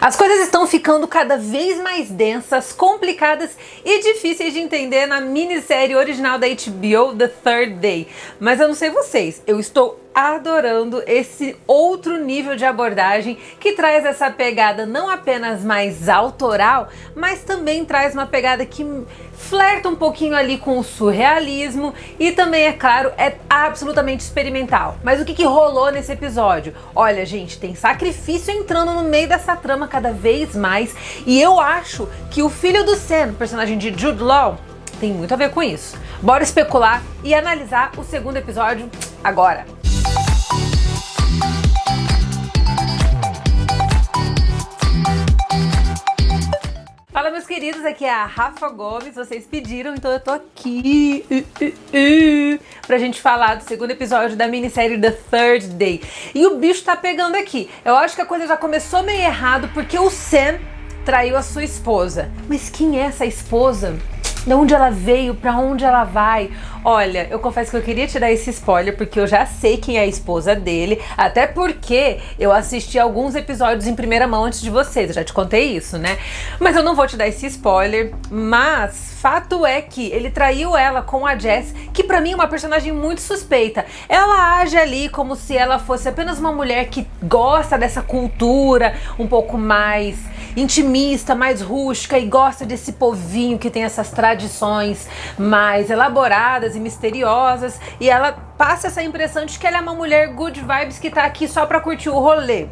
As coisas estão ficando cada vez mais densas, complicadas e difíceis de entender na minissérie original da HBO, The Third Day. Mas eu não sei vocês, eu estou adorando esse outro nível de abordagem que traz essa pegada não apenas mais autoral, mas também traz uma pegada que flerta um pouquinho ali com o surrealismo e também, é claro, é absolutamente experimental. Mas o que rolou nesse episódio? Olha, gente, tem sacrifício entrando no meio dessa trama cada vez mais e eu acho que o filho do Sam, personagem de Jude Law, tem muito a ver com isso. Bora especular e analisar o segundo episódio agora. Fala, meus queridos, aqui é a Rafa Gomes, vocês pediram, então eu tô aqui pra gente falar do segundo episódio da minissérie The Third Day. E o bicho tá pegando aqui. Eu acho que a coisa já começou meio errado porque o Sam traiu a sua esposa. Mas quem é essa esposa? De onde ela veio? Pra onde ela vai? Olha, eu confesso que eu queria te dar esse spoiler porque eu já sei quem é a esposa dele, até porque eu assisti alguns episódios em primeira mão antes de vocês, eu já te contei isso, né? Mas eu não vou te dar esse spoiler, mas fato é que ele traiu ela com a Jess, que pra mim é uma personagem muito suspeita. Ela age ali como se ela fosse apenas uma mulher que gosta dessa cultura um pouco mais intimista, mais rústica e gosta desse povinho que tem essas tradições mais elaboradas e misteriosas, e ela passa essa impressão de que ela é uma mulher good vibes que tá aqui só pra curtir o rolê.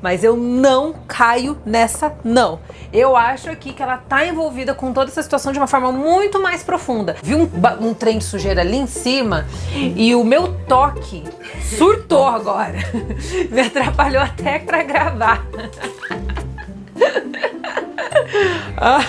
Mas eu não caio nessa, não. Eu acho aqui que ela tá envolvida com toda essa situação de uma forma muito mais profunda. Vi um trem de sujeira ali em cima e o meu toque surtou agora. Me atrapalhou até pra gravar. Ah,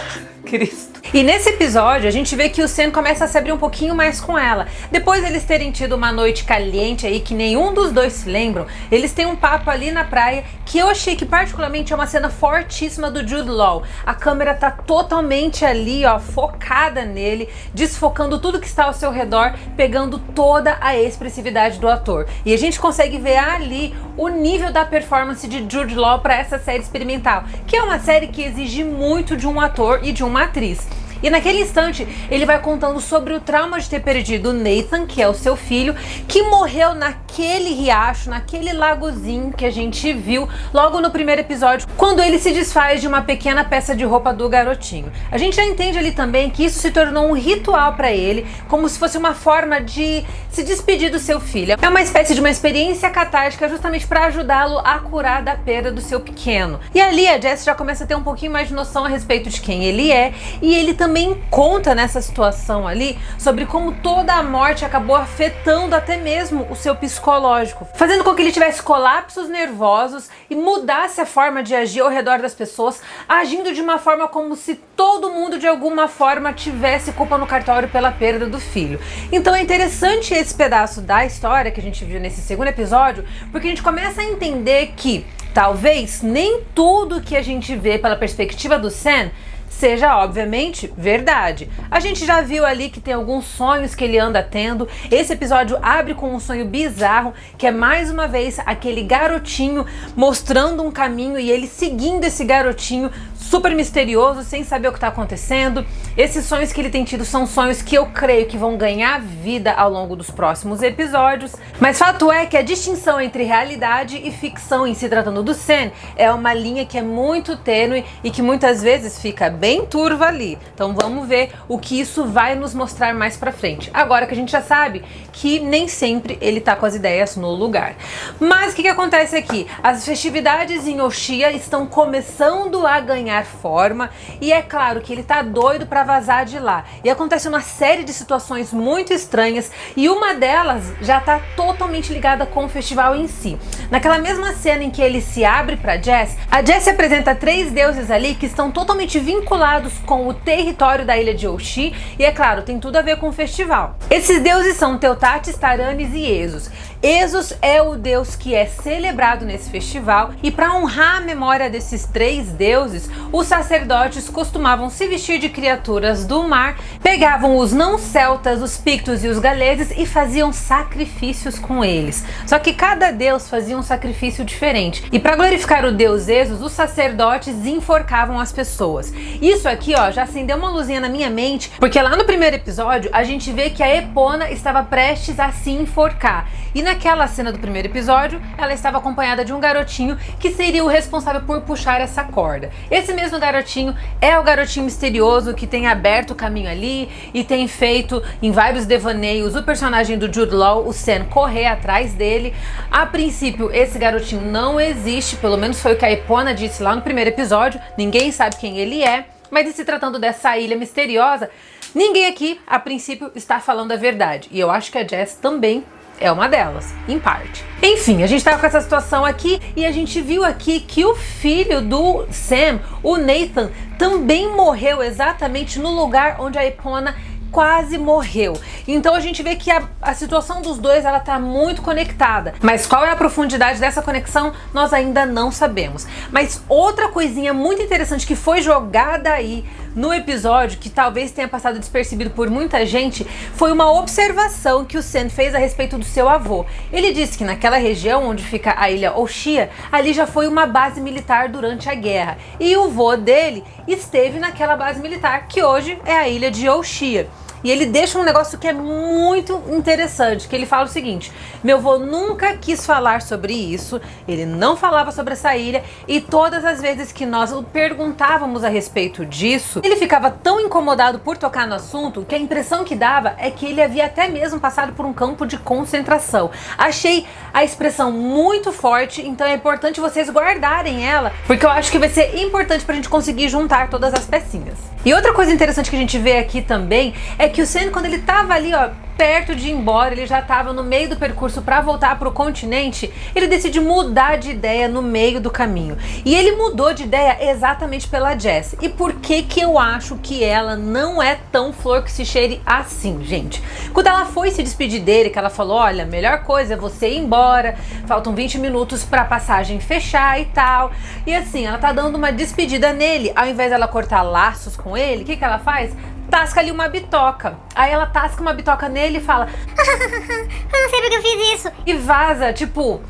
Cristo. E nesse episódio a gente vê que o Sam começa a se abrir um pouquinho mais com ela. Depois eles terem tido uma noite caliente aí que nenhum dos dois se lembram, eles têm um papo ali na praia que eu achei que particularmente é uma cena fortíssima do Jude Law. A câmera tá totalmente ali, ó, focada nele, desfocando tudo que está ao seu redor, pegando toda a expressividade do ator. E a gente consegue ver ali o nível da performance de Jude Law para essa série experimental, que é uma série que exige muito de um ator e de uma atriz. E naquele instante, ele vai contando sobre o trauma de ter perdido o Nathan, que é o seu filho, que morreu naquele riacho, naquele lagozinho que a gente viu logo no primeiro episódio, quando ele se desfaz de uma pequena peça de roupa do garotinho. A gente já entende ali também que isso se tornou um ritual para ele, como se fosse uma forma de se despedir do seu filho. É uma espécie de uma experiência catártica justamente para ajudá-lo a curar da perda do seu pequeno. E ali a Jess já começa a ter um pouquinho mais de noção a respeito de quem ele é, e ele também conta nessa situação ali sobre como toda a morte acabou afetando até mesmo o seu psicológico, fazendo com que ele tivesse colapsos nervosos e mudasse a forma de agir ao redor das pessoas, agindo de uma forma como se todo mundo de alguma forma tivesse culpa no cartório pela perda do filho. Então é interessante esse pedaço da história que a gente viu nesse segundo episódio, porque a gente começa a entender que talvez nem tudo que a gente vê pela perspectiva do Sam seja, obviamente, verdade. A gente já viu ali que tem alguns sonhos que ele anda tendo. Esse episódio abre com um sonho bizarro, que é mais uma vez aquele garotinho mostrando um caminho e ele seguindo esse garotinho super misterioso, sem saber o que está acontecendo. Esses sonhos que ele tem tido são sonhos que eu creio que vão ganhar vida ao longo dos próximos episódios. Mas fato é que a distinção entre realidade e ficção em se tratando do Sam é uma linha que é muito tênue e que muitas vezes fica bem turva ali. Então vamos ver o que isso vai nos mostrar mais pra frente. Agora que a gente já sabe que nem sempre ele tá com as ideias no lugar. Mas o que acontece aqui? As festividades em Oshia estão começando a ganhar forma e é claro que ele tá doido pra vazar de lá. E acontece uma série de situações muito estranhas e uma delas já tá totalmente ligada com o festival em si. Naquela mesma cena em que ele se abre pra Jess, a Jess apresenta 3 deuses ali que estão totalmente vinculados com o território da ilha de Oshie e é claro, tem tudo a ver com o festival. Esses deuses são Teutates, Taranis e Esos. Esos é o deus que é celebrado nesse festival, e para honrar a memória desses 3 deuses, os sacerdotes costumavam se vestir de criaturas do mar, pegavam os não-celtas, os pictos e os galeses e faziam sacrifícios com eles. Só que cada deus fazia um sacrifício diferente, e para glorificar o deus Esos, os sacerdotes enforcavam as pessoas. Isso aqui, ó, já acendeu uma luzinha na minha mente, porque lá no primeiro episódio a gente vê que a Epona estava prestes a se enforcar. E naquela cena do primeiro episódio, ela estava acompanhada de um garotinho que seria o responsável por puxar essa corda. Esse mesmo garotinho é o garotinho misterioso que tem aberto o caminho ali e tem feito em vários devaneios o personagem do Jude Law, o Sam, correr atrás dele. A princípio, esse garotinho não existe, pelo menos foi o que a Epona disse lá no primeiro episódio, ninguém sabe quem ele é, mas em se tratando dessa ilha misteriosa, ninguém aqui, a princípio, está falando a verdade. E eu acho que a Jess também é uma delas, em parte. Enfim, a gente tava com essa situação aqui e a gente viu aqui que o filho do Sam, o Nathan, também morreu exatamente no lugar onde a Epona quase morreu. Então a gente vê que a situação dos dois, ela tá muito conectada. Mas qual é a profundidade dessa conexão, nós ainda não sabemos. Mas outra coisinha muito interessante que foi jogada aí no episódio, que talvez tenha passado despercebido por muita gente, foi uma observação que o Sam fez a respeito do seu avô. Ele disse que naquela região onde fica a ilha Oshia, ali já foi uma base militar durante a guerra. E o vô dele esteve naquela base militar, que hoje é a ilha de Oshia. E ele deixa um negócio que é muito interessante, que ele fala o seguinte: meu avô nunca quis falar sobre isso, ele não falava sobre essa ilha, e todas as vezes que nós o perguntávamos a respeito disso, ele ficava tão incomodado por tocar no assunto que a impressão que dava é que ele havia até mesmo passado por um campo de concentração. Achei a expressão muito forte, então é importante vocês guardarem ela, porque eu acho que vai ser importante pra gente conseguir juntar todas as pecinhas. E outra coisa interessante que a gente vê aqui também é que o Sam, quando ele tava ali, ó, perto de ir embora, ele já estava no meio do percurso para voltar para o continente, ele decide mudar de ideia no meio do caminho. E ele mudou de ideia exatamente pela Jess. E por que que eu acho que ela não é tão flor que se cheire assim, gente? Quando ela foi se despedir dele, que ela falou, olha, a melhor coisa é você ir embora, faltam 20 minutos para a passagem fechar e tal. E assim, ela tá dando uma despedida nele, ao invés dela cortar laços com ele, o que que ela faz? Tasca ali uma bitoca. Aí ela tasca uma bitoca nele e fala eu não sei porque eu fiz isso. E vaza, tipo,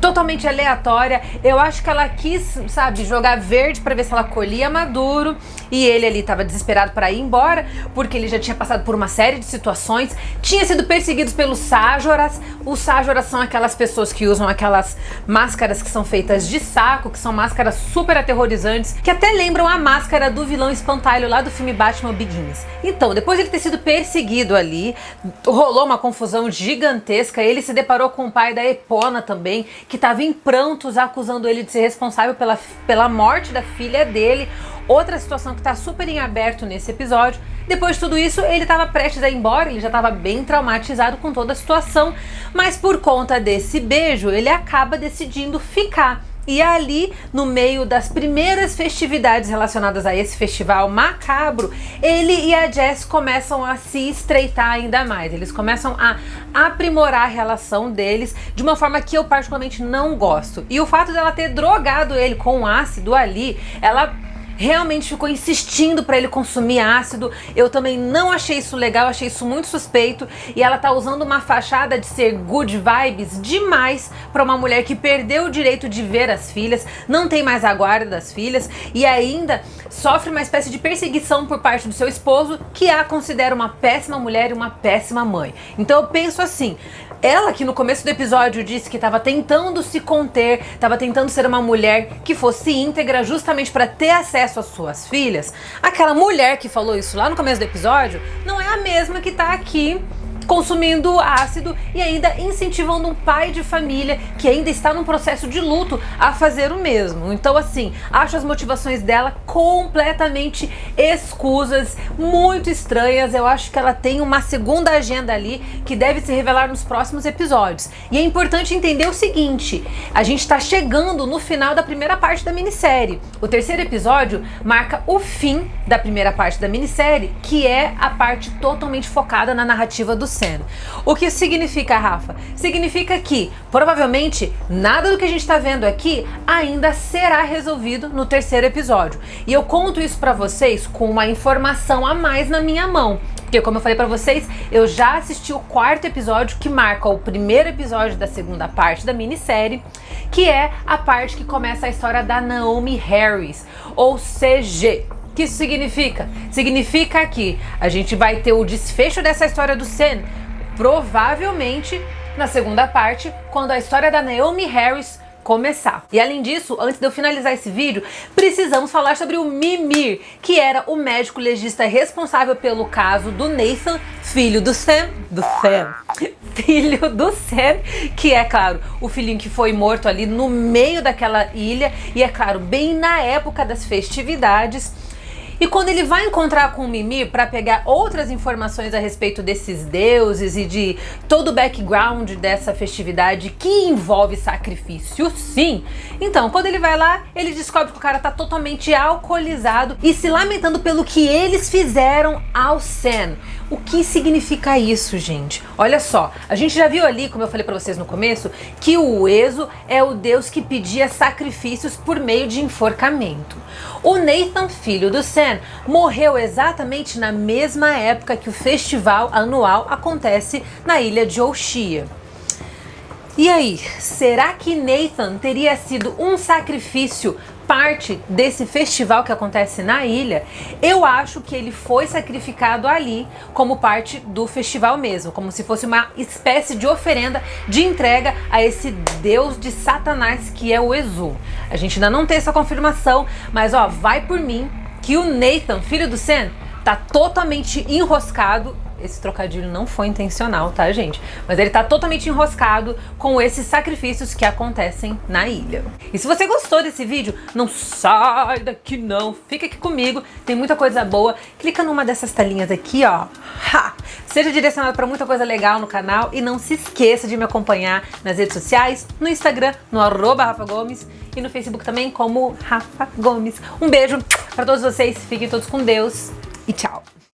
totalmente aleatória. Eu acho que ela quis, sabe, jogar verde pra ver se ela colhia maduro. E ele ali tava desesperado pra ir embora, porque ele já tinha passado por uma série de situações. Tinha sido perseguido pelos Sajoras. Os Sajoras são aquelas pessoas que usam aquelas máscaras que são feitas de saco, que são máscaras super aterrorizantes, que até lembram a máscara do vilão espantalho lá do filme Batman Begins. Então, depois de ele ter sido perseguido ali, rolou uma confusão gigantesca. Ele se deparou com o pai da Epona também, que estava em prantos acusando ele de ser responsável pela morte da filha dele. Outra situação que está super em aberto nesse episódio. Depois de tudo isso, ele estava prestes a ir embora, ele já estava bem traumatizado com toda a situação, mas por conta desse beijo, ele acaba decidindo ficar. E ali, no meio das primeiras festividades relacionadas a esse festival macabro, ele e a Jess começam a se estreitar ainda mais. Eles começam a aprimorar a relação deles de uma forma que eu particularmente não gosto. E o fato dela ter drogado ele com ácido ali, ela realmente ficou insistindo pra ele consumir ácido. Eu também não achei isso legal, achei isso muito suspeito. E ela tá usando uma fachada de ser good vibes demais pra uma mulher que perdeu o direito de ver as filhas, não tem mais a guarda das filhas e ainda sofre uma espécie de perseguição por parte do seu esposo, que a considera uma péssima mulher e uma péssima mãe. Então eu penso assim, ela que no começo do episódio disse que estava tentando se conter, estava tentando ser uma mulher que fosse íntegra justamente para ter acesso às suas filhas, aquela mulher que falou isso lá no começo do episódio não é a mesma que tá aqui consumindo ácido e ainda incentivando um pai de família que ainda está num processo de luto a fazer o mesmo. Então assim, acho as motivações dela completamente escusas, muito estranhas. Eu acho que ela tem uma segunda agenda ali que deve se revelar nos próximos episódios. E é importante entender o seguinte, a gente está chegando no final da primeira parte da minissérie. O terceiro episódio marca o fim da primeira parte da minissérie, que é a parte totalmente focada na narrativa do Sam. O que isso significa, Rafa? Significa que, provavelmente, nada do que a gente tá vendo aqui ainda será resolvido no terceiro episódio. E eu conto isso pra vocês com uma informação a mais na minha mão. Porque, como eu falei pra vocês, eu já assisti o quarto episódio, que marca o primeiro episódio da segunda parte da minissérie, que é a parte que começa a história da Naomie Harris, ou CG. O que isso significa? Significa que a gente vai ter o desfecho dessa história do Sam, provavelmente na segunda parte, quando a história da Naomie Harris começar. E além disso, antes de eu finalizar esse vídeo, precisamos falar sobre o Mimir, que era o médico legista responsável pelo caso do Nathan, filho do Sam, filho do Sam, que é, claro, o filhinho que foi morto ali no meio daquela ilha, e é claro, bem na época das festividades. E quando ele vai encontrar com o Mimir para pegar outras informações a respeito desses deuses e de todo o background dessa festividade que envolve sacrifício, sim. Então, quando ele vai lá, ele descobre que o cara tá totalmente alcoolizado e se lamentando pelo que eles fizeram ao Sam. O que significa isso, gente? Olha só, a gente já viu ali, como eu falei pra vocês no começo, que o Ezo é o deus que pedia sacrifícios por meio de enforcamento. O Nathan, filho do Sam, morreu exatamente na mesma época que o festival anual acontece na ilha de Oshia. E aí, será que Nathan teria sido um sacrifício parte desse festival que acontece na ilha? Eu acho que ele foi sacrificado ali como parte do festival mesmo, como se fosse uma espécie de oferenda de entrega a esse deus de Satanás que é o Ezu. A gente ainda não tem essa confirmação, mas ó, vai por mim que o Nathan, filho do Sam, tá totalmente enroscado. Esse trocadilho não foi intencional, tá, gente? Mas ele tá totalmente enroscado com esses sacrifícios que acontecem na ilha. E se você gostou desse vídeo, não sai daqui não, fica aqui comigo, tem muita coisa boa. Clica numa dessas telinhas aqui, ó. Ha! Seja direcionado para muita coisa legal no canal e não se esqueça de me acompanhar nas redes sociais, no Instagram, no @RafaGomes e no Facebook também como Rafa Gomes. Um beijo para todos vocês, fiquem todos com Deus e tchau!